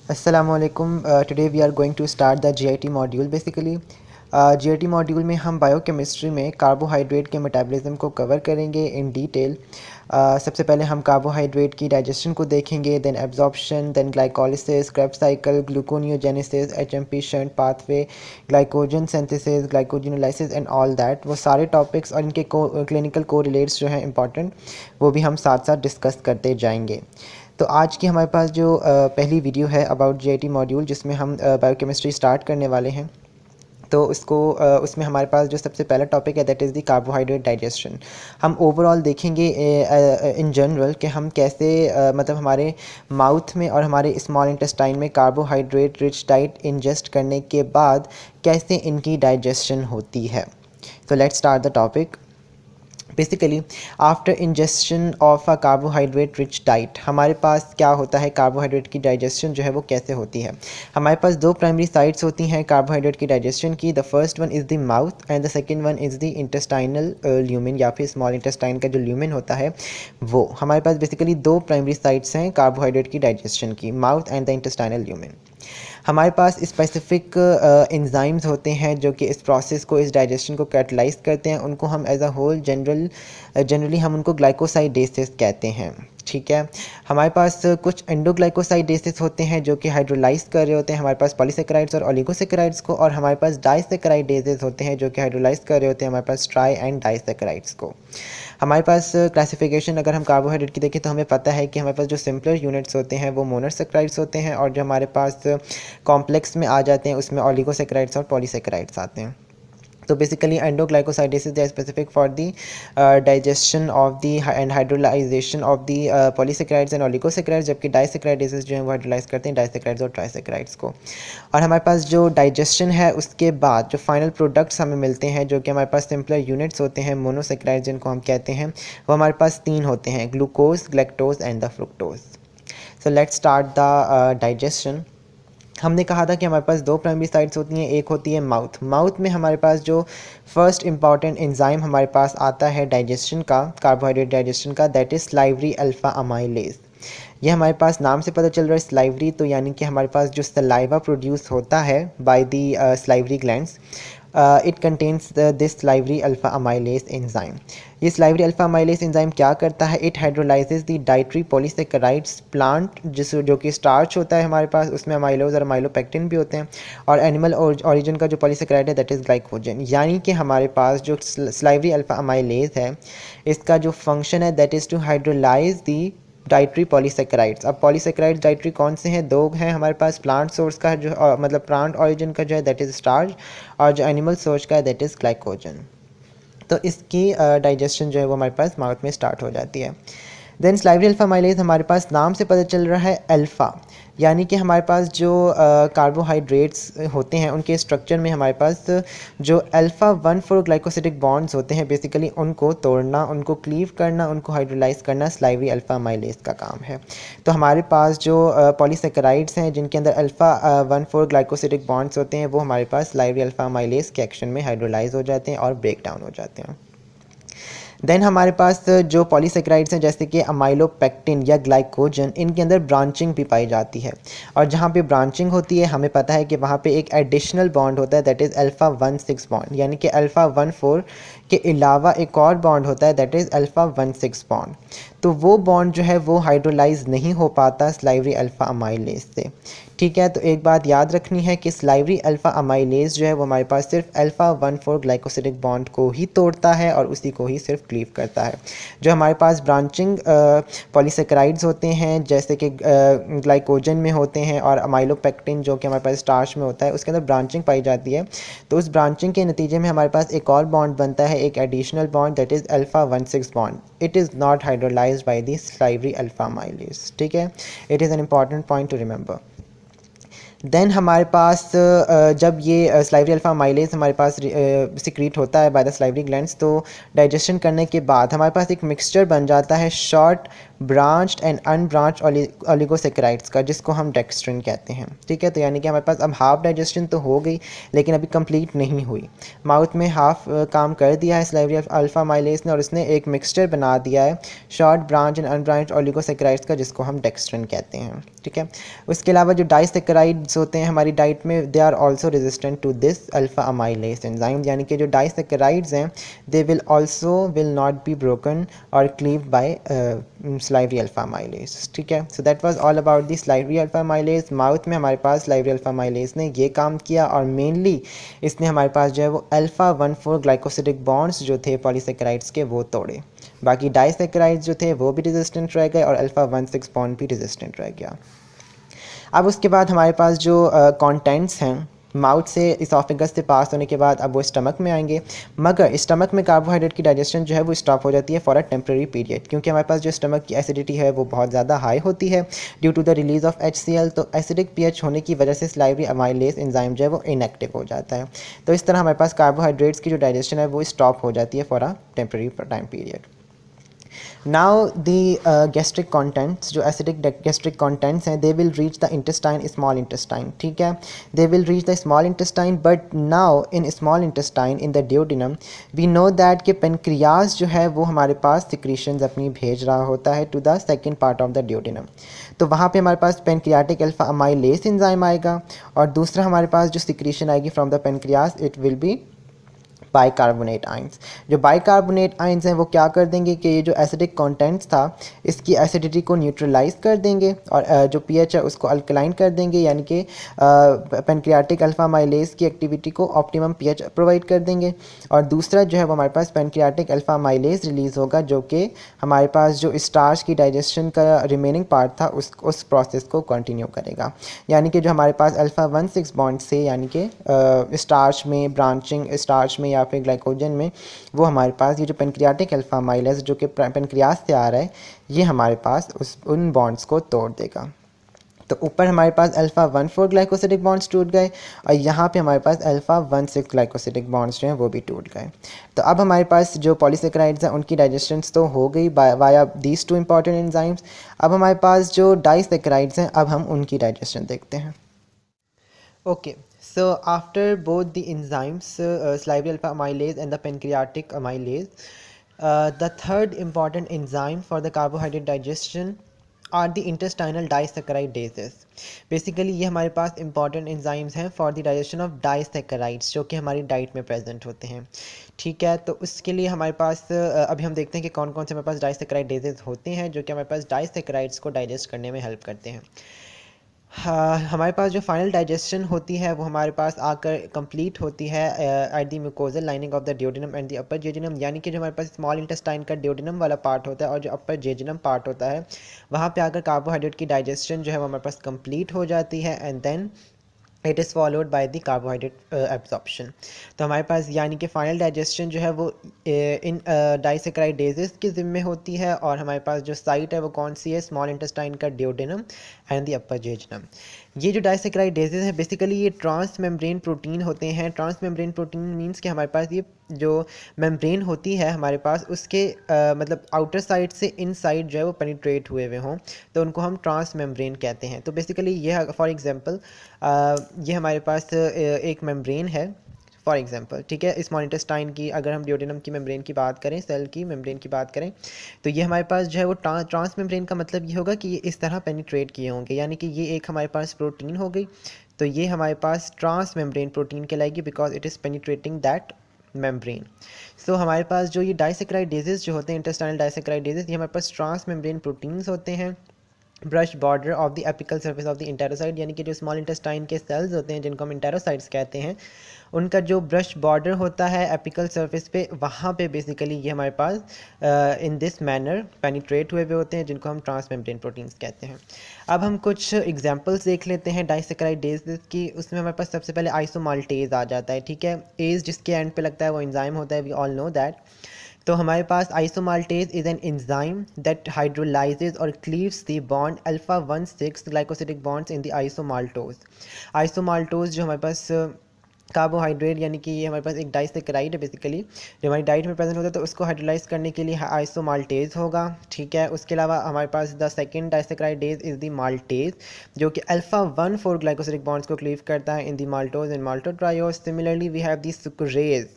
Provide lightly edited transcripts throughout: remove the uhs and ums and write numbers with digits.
Assalamualaikum. Today we are going to start the GIT module. Basically GIT module में हम biochemistry में carbohydrate के metabolism को cover करेंगे इन डिटेल। सबसे पहले हम कार्बोहाइड्रेट की डाइजेशन को देखेंगे, then absorption, then glycolysis, Krebs cycle, gluconeogenesis, HMP shunt pathway, glycogen synthesis, glycogenolysis and all that. वो सारे टॉपिक्स और इनके क्लिनिकल कोरिलेट्स जो हैं इंपॉर्टेंट, वो भी हम साथ साथ डिस्कस करते जाएंगे। तो आज की हमारे पास जो पहली वीडियो है अबाउट जीआईटी मॉड्यूल, जिसमें हम बायोकेमिस्ट्री स्टार्ट करने वाले हैं। तो उसमें हमारे पास जो सबसे पहला टॉपिक है that is the carbohydrate digestion. हम ओवरऑल देखेंगे इन जनरल कि हम कैसे मतलब हमारे माउथ में और हमारे स्मॉल इंटेस्टाइन में कार्बोहाइड्रेट रिच डाइट इंजेस्ट करने के बाद कैसे इनकी डाइजेशन होती है। तो let's start the topic. Basically after ingestion of a carbohydrate rich diet हमारे पास क्या होता है, कार्बोहाइड्रेट की डाइजेशन जो है वो कैसे होती है। हमारे पास दो प्राइमरी साइट्स होती हैं कार्बोहाइड्रेट की डाइजेशन की। The first one is the mouth and the second one is the intestinal lumen या फिर स्मॉल इंटेस्टाइन का जो ल्यूमेन होता है वो। हमारे पास बेसिकली दो प्राइमरी साइट्स हैं कार्बोहाइड्रेट की डाइजेशन की, mouth and the intestinal lumen. हमारे पास स्पेसिफिक एंजाइम्स होते हैं जो कि इस प्रोसेस को, इस डाइजेशन को कैटलाइज करते हैं। उनको हम एज अ होल जनरली हम उनको ग्लाइकोसाइडेसिस कहते हैं। ठीक है, हमारे पास कुछ एंडोग्लाइकोसाइडेसिस होते हैं जो कि हाइड्रोलाइज कर रहे होते हैं हमारे पास पॉलीसेकेराइड्स और ओलिगोसेकेराइड्स को, और हमारे पास डाइसेकेराइडेजेस होते हैं जो कि हाइड्रोलाइज कर रहे होते हैं हमारे पास ट्राई एंड डाइसेकेराइड्स को। हमारे पास क्लासिफिकेशन अगर हम कार्बोहाइड्रेट की देखें तो हमें पता है कि हमारे पास जो सिंपलर यूनिट्स होते हैं वो मोनोसेकेराइड्स होते हैं, और जो हमारे पास कॉम्प्लेक्स में आ जाते हैं उसमें ओलिगोसेकेराइड्स और पॉलीसेकेराइड्स आते हैं। तो basically endoglycosidases they specific for the digestion of the and hydrolyzation of the polysaccharides and oligosaccharides, जबकि डाइसेकेराइडेसिस जो है वो हाइड्रोलाइज करते हैं डाइसेकेराइड्स और ट्राइसेकेराइड्स को। और हमारे पास जो डाइजेशन है उसके बाद जो फाइनल प्रोडक्ट्स हमें मिलते हैं जो कि हमारे पास सिंपलर यूनिट्स होते हैं मोनोसेकेराइड्स जिनको हम कहते हैं, वो हमारे पास तीन होते हैं, glucose, galactose and the fructose. So let's start the digestion. हमने कहा था कि हमारे पास दो प्राइमरी साइट्स होती हैं, एक होती है माउथ। माउथ में हमारे पास जो फर्स्ट इंपॉर्टेंट एंजाइम हमारे पास आता है डाइजेशन का, कार्बोहाइड्रेट डाइजेशन का, that is salivary alpha amylase. ये हमारे पास नाम से पता चल रहा है स्लाइवरी, तो यानी कि हमारे पास जो सलाइवा प्रोड्यूस होता है by the salivary glands, it contains this salivary alpha amylase enzyme. ये स्लाइवरी अल्फा अमाइलेज एंजाइम क्या करता है, it hydrolyzes the dietary polysaccharides plant, जो कि स्टार्च होता है हमारे पास, उसमें अमाइलोज और अमाइलोपेक्टिन भी होते हैं, और एनिमल ओरिजिन का जो पॉलीसेकेराइड है दैट इज़ ग्लाइकोजन। यानी कि हमारे पास जो स्लाइवरी अल्फा अमाइलेज है इसका जो फंक्शन है that is to hydrolyse the dietary polysaccharides. अब पॉलीसेकेराइड्स डाइटरी कौन से हैं, दो हैं हमारे पास, प्लांट सोर्स का जो मतलब प्लांट ओरिजिन का जो है दैट इज़ स्टार्च, और जो एनिमल सोर्स का है दैट इज़ ग्लाइकोजन। तो इसकी डाइजेशन जो है वो हमारे पास माउथ में स्टार्ट हो जाती है। देन स्लाइवरी अल्फा माइलेज हमारे पास नाम से पता चल रहा है अल्फ़ा, यानी कि हमारे पास जो कार्बोहाइड्रेट्स होते हैं उनके स्ट्रक्चर में हमारे पास जो अल्फ़ा 1,4 ग्लाइकोसिडिक बॉन्ड्स होते हैं, बेसिकली उनको तोड़ना, उनको क्लीव करना, उनको हाइड्रोलाइज करना स्लाइवरी अल्फा माइलेज का काम है। तो हमारे पास जो पॉलीसेकेराइड्स हैं जिनके अंदर अल्फ़ा 1,4 ग्लाइकोसिडिक बॉन्ड्स होते हैं वो हमारे पास स्लाइवरी अल्फा माइलेज के एक्शन में हाइड्रोलाइज हो जाते हैं और ब्रेक डाउन हो जाते हैं। देन हमारे पास जो पॉलीसेकेराइड्स हैं जैसे कि अमाइलोपेक्टिन या ग्लाइकोजन, इनके अंदर ब्रांचिंग भी पाई जाती है, और जहाँ पे ब्रांचिंग होती है हमें पता है कि वहाँ पे एक एडिशनल बॉन्ड होता है दैट इज़ अल्फ़ा 1,6 बॉन्ड, यानी कि अल्फ़ा 1,4 के अलावा एक और बॉन्ड होता है दैट इज़ अल्फ़ा 1,6 बॉन्ड। तो वो बॉन्ड जो है वो हाइड्रोलाइज नहीं हो पाता स्लाइवरी अल्फ़ा अमाइलेज से। ठीक है, तो एक बात याद रखनी है कि स्लाइवरी अल्फ़ा अमाइलेज जो है वो हमारे पास सिर्फ अल्फ़ा 1,4 ग्लाइकोसिडिक बॉन्ड को ही तोड़ता है और उसी को ही सिर्फ क्लीव करता है। जो हमारे पास ब्रांचिंग पॉलीसेकेराइड्स होते हैं जैसे कि ग्लाइकोजन में होते हैं, और अमाइलोपेक्टिन जो कि हमारे पास स्टार्च में होता है, उसके अंदर ब्रांचिंग पाई जाती है। तो उस ब्रांचिंग के नतीजे में हमारे पास एक और बॉन्ड बनता है, एक additional bond that is alpha 1,6 bond. It is not hydrolysed by the salivary alpha amylase. ठीक है, it is an important point to remember. Then हमारे पास जब ये स्लाइवरी अल्फा माइलेज हमारे पास सिक्रीट होता है बाय द स्लाइवरी ग्लैंड्स, तो डाइजेशन करने के बाद हमारे पास एक मिक्सचर बन जाता है short branched and unbranched oligosaccharides का, जिसको हम डेक्स्ट्रिन कहते हैं। ठीक है, तो यानी कि हमारे पास अब हाफ डाइजेशन तो हो गई लेकिन अभी कंप्लीट नहीं हुई। माउथ में हाफ काम कर दिया है स्लाइवरी अल्फा माइलेज ने, और उसने एक मिक्सचर बना दिया है short branch and unbranched oligosaccharides का, जिसको हम डेक्स्ट्रिन कहते हैं। ठीक है, उसके अलावा जो डाइसेकेराइड्स होते हैं हमारी डाइट में, they are also resistant to this alpha amylase enzyme, यानी कि जो डाइसेकेराइड्स हैं they will not be broken और cleave by salivary alpha amylase. ठीक है, so that was all about the salivary alpha amylase. Mouth में हमारे पास स्लाइवरी अल्फा माइलेज ने ये काम किया, और मेनली इसने हमारे पास जो है वो अल्फा 1,4 ग्लाइकोसिडिक बॉन्ड्स जो थे पॉलीसेकेराइड्स के वो तोड़े। बाकी डाइसेकेराइड्स जो थे वो भी रेजिस्टेंट रह गए और अल्फा 1,6 बॉन्ड भी रेजिस्टेंट रह गया। अब उसके बाद हमारे पास जो कंटेंट्स हैं माउथ से इसोफेगस से पास होने के बाद अब वो स्टमक में आएंगे, मगर स्टमक में कार्बोहाइड्रेट की डाइजेशन जो है वो स्टॉप हो जाती है फॉर अ टेम्प्रेरी पीरियड, क्योंकि हमारे पास जो स्टमक की एसिडिटी है वो बहुत ज़्यादा हाई होती है due to the release of HCl। तो एसिडिक पीएच होने की वजह से स्लाइवरी अमाइलेज एंजाइम जो है वो इनएक्टिव हो जाता है। तो इस तरह हमारे पास कार्बोहाइड्रेट्स की जो डाइजेशन है वो स्टॉप हो जाती है for a temporary time period. Now the gastric contents, जो acidic gastric contents हैं, they will reach the intestine, small intestine. ठीक है, they will reach the small intestine, but now in small intestine in the duodenum we know that कि pancreas जो है वो हमारे पास secretions अपनी भेज रहा होता है to the second part of the duodenum। तो वहाँ पे हमारे पास पेनक्रियाटिक अल्फा अमाइलेज एंजाइम आएगा, और दूसरा हमारे पास जो सिक्रीशन आएगी from the pancreas, it will be bicarbonate ions. जो बाइकार्बोनेट आइंस हैं वो क्या कर देंगे कि ये जो एसिडिक कंटेंट्स था इसकी एसिडिटी को न्यूट्रलाइज कर देंगे और जो पीएच है उसको अल्कलाइन कर देंगे, यानी कि पेनक्रियाटिक अल्फा माइलेज की एक्टिविटी को ऑप्टिमम पीएच प्रोवाइड कर देंगे। और दूसरा जो है वो हमारे पास पेनक्रियाटिक अल्फा माइलेज रिलीज़ होगा, जो कि हमारे पास जो स्टार्च की डाइजेशन का रिमेनिंग पार्ट था उस प्रोसेस को कंटिन्यू करेगा। यानी कि जो हमारे पास अल्फा 1,6 बॉन्ड से, यानी कि स्टार्च में ब्रांचिंग, स्टार्च में या फिर ग्लाइकोजन में, वो हमारे पास ये जो पेनक्रियाटिक अल्फा माइलेज जो कि पेनक्रियास से आ रहा है ये हमारे पास उन बॉन्ड्स को तोड़ देगा। तो ऊपर हमारे पास अल्फा 1,4 ग्लाइकोसिडिक बॉन्ड्स टूट गए और यहाँ पे हमारे पास अल्फा 1,6 ग्लाइकोसिडिक बॉन्ड्स जो हैं वो भी टूट गए। तो अब हमारे पास जो पॉलीसेकेराइड्स हैं उनकी डाइजेशन तो हो गई via these two important enzymes. अब हमारे पास जो डाइसेकेराइड्स हैं अब हम उनकी डाइजेशन देखते हैं। Okay, so after both the enzymes, salivary alpha amylase and the pancreatic amylase, the third important enzyme for the carbohydrate digestion are the intestinal disaccharidases. Basically ये हमारे पास इंपॉर्टेंट एंजाइम्स हैं for the digestion of disaccharides जो कि हमारी diet में present होते हैं। ठीक है, तो उसके लिए हमारे पास अभी हम देखते हैं कि कौन कौन से हमारे पास डाइसेकेराइडेजेस होते हैं जो कि हमारे पास डाइसेकेराइड्स को डाइजेस्ट करने में हेल्प करते हैं। हाँ, हमारे पास जो फाइनल डाइजेशन होती है वो हमारे पास आकर कंप्लीट होती है at the mucosal lining of the duodenum and the upper जेजिनम, यानी कि जो हमारे पास स्मॉल इंटेस्टाइन का डिओडिनम वाला पार्ट होता है और जो अपर जेजिनम पार्ट होता है वहाँ पे आकर कार्बोहाइड्रेट की डाइजेशन जो है वो हमारे पास कंप्लीट हो जाती है and then it is followed by the carbohydrate absorption. तो हमारे पास यानी कि फाइनल डाइजेशन जो है वो इन डाइसेकेराइडेजेस के ज़िम्मे होती है, और हमारे पास जो साइट है वो कौन सी है, स्मॉल इंटेस्टाइन का डिओडिनम एंड द अपर जेजिनम। ये जो डाइसेकेराइडेजेस है बेसिकली ये ट्रांस मेम्ब्रेन प्रोटीन होते हैं। ट्रांस मेम्ब्रेन प्रोटीन मींस कि हमारे पास ये जो मेम्ब्रेन होती है हमारे पास उसके मतलब आउटर साइड से इन साइड जो है वो पेनिट्रेट हुए हुए हों तो उनको हम ट्रांस मेम्ब्रेन कहते हैं। तो बेसिकली ये फॉर एग्जांपल ये हमारे पास एक मेम्ब्रेन है फॉर एग्जांपल, ठीक है, स्मॉल इंटेस्टाइन की अगर हम डिओडिनम की मेम्ब्रेन की बात करें, सेल की मेम्ब्रेन की बात करें, तो ये हमारे पास जो है वो ट्रांस मेम्ब्रेन का मतलब ये होगा कि ये इस तरह पेनिट्रेट किए होंगे, यानी कि ये एक हमारे पास प्रोटीन हो गई तो ये हमारे पास ट्रांस मेम्ब्रेन प्रोटीन कहलाएगी because it is penetrating that membrane. So हमारे पास जो ये डाइसेकेराइडेजेस जो होते हैं इंटेस्टाइनल डाइसेकेराइडेजेस ये हमारे पास ट्रांस मेम्ब्रेन प्रोटीन्स होते हैं। Brush border of the apical surface of the enterocyte, यानी कि जो स्मॉल इंटेस्टाइन के सेल्स होते हैं जिनको हम इंटेरोसाइट्स कहते हैं उनका जो ब्रश बॉर्डर होता है एपिकल सरफेस पे वहाँ पे बेसिकली ये हमारे पास इन दिस मैनर पेनिट्रेट हुए होते हैं जिनको हम ट्रांस मेम्ब्रेन प्रोटीन्स कहते हैं। अब हम कुछ एग्जांपल्स देख लेते हैं डाइसेकेराइडेज की। उसमें हमारे पास सबसे पहले आइसोमाल्टेज आ जाता है, ठीक है, एज जिसके एंड पे लगता है वो एंजाइम होता है, वी ऑल नो दैट। तो हमारे पास isomaltase is an enzyme that hydrolyzes और cleaves the bond alpha 1,6 glycosidic bonds in the isomaltose. Isomaltose जो हमारे पास कार्बोहाइड्रेट यानी कि ये हमारे पास एक डाइसेक्राइड है बेसिकली, जो हमारी डाइट में प्रेजेंट होता है, तो उसको हाइड्रोलाइज करने के लिए आइसोमाल्टेज होगा, ठीक है। उसके अलावा हमारे पास the second disaccharidase is the maltase, जो कि अल्फा 1,4 ग्लाइकोसिलिक बॉन्ड्स को क्लीव करता है in the maltose and maltotriose. Similarly we have the sucrase.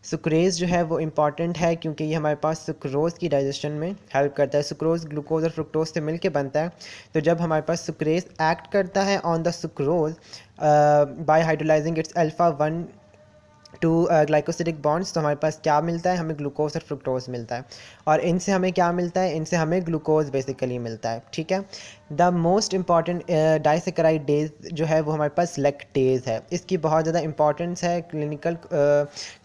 Sucrase जो है वो इम्पॉर्टेंट है क्योंकि ये हमारे पास सुक्रोज की डाइजेशन में हेल्प करता है। सुक्रोज ग्लूकोज और फ्रुक्टोज से मिलके बनता है, तो जब हमारे पास सुक्रेज एक्ट करता है on the sucrose by hydrolysing its alpha 1,2 glycosidic bonds, तो हमारे पास क्या मिलता है, हमें ग्लूकोज और फ्रुक्टोज मिलता है। और इनसे हमें क्या मिलता है, इनसे हमें ग्लूकोज बेसिकली मिलता है, ठीक है। द मोस्ट इंपॉर्टेंट डाइसेक्राइडेज जो है वो हमारे पास लैक्टेज है। इसकी बहुत ज़्यादा इंपॉर्टेंस है, क्लिनिकल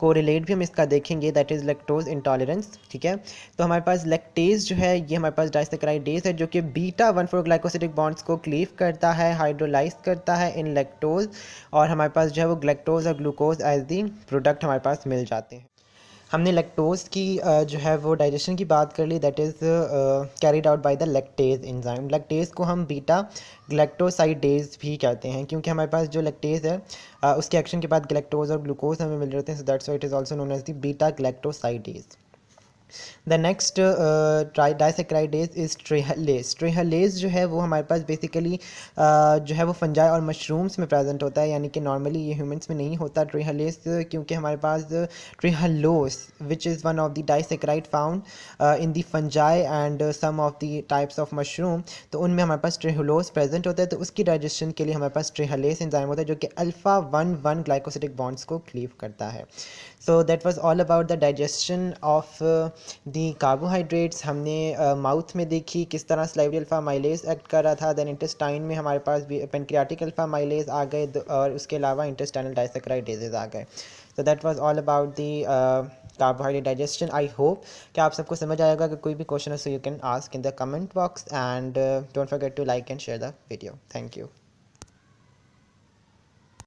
कोरिलेट भी हम इसका देखेंगे, दैट इज़ लैक्टोज इंटॉलरेंस, ठीक है। तो हमारे पास लैक्टेज जो है ये हमारे पास डाइसेक्राइडेज है, जो कि बीटा 1,4 ग्लाइकोसिडिक बॉन्ड्स को क्लीव करता है, हाइड्रोलाइज करता है इन लैक्टोज, और हमारे पास जो है वो ग्लैक्टोज और ग्लूकोज एज दी प्रोडक्ट हमारे पास मिल जाते हैं। हमने लैक्टोज की जो है वो डाइजेशन की बात कर ली, that is carried out by the lactase enzyme. Lactase को हम बीटा ग्लैक्टोसाइडेज भी कहते हैं, क्योंकि हमारे पास जो लैक्टेज है उसके एक्शन के बाद ग्लैक्टोज और ग्लूकोज हमें मिल रहे हैं, so that's why it is also known as the beta galactosidase. The next disaccharidase is trehalase. Trehalase जो है वो हमारे पास बेसिकली जो है वो फंजाई और मशरूम्स में प्रेजेंट होता है, यानी कि नॉर्मली ये ह्यूमंस में नहीं होता ट्रेहलेज, क्योंकि हमारे पास trehalose which is one of the disaccharide found in the fungi and some of the types of mushroom, तो उनमें हमारे पास ट्रेहलोस प्रेजेंट होता है, तो उसकी डाइजेशन के लिए हमारे पास ट्रेहलेज एंजाइम होता है, जो कि अल्फा 1,1 ग्लाइकोसिडिक बॉन्ड्स को क्लीव करता है। So that was all about the digestion of the carbohydrates. हमने माउथ में देखी किस तरह स्लाइवरी अल्फा माइलेज एक्ट कर रहा था, देन इंटेस्टाइन में हमारे पास पेनक्रियाटिक अल्फा माइलेज आ गए, और उसके अलावा इंटेस्टाइनल डाइसेक्राइडेजेज आ गए। सो that was all about the carbohydrate digestion. I hope कि आप सबको समझ आएगा। कि कोई भी क्वेश्चन है so you can ask in the comment box, and don't forget to like and share the video. Thank you.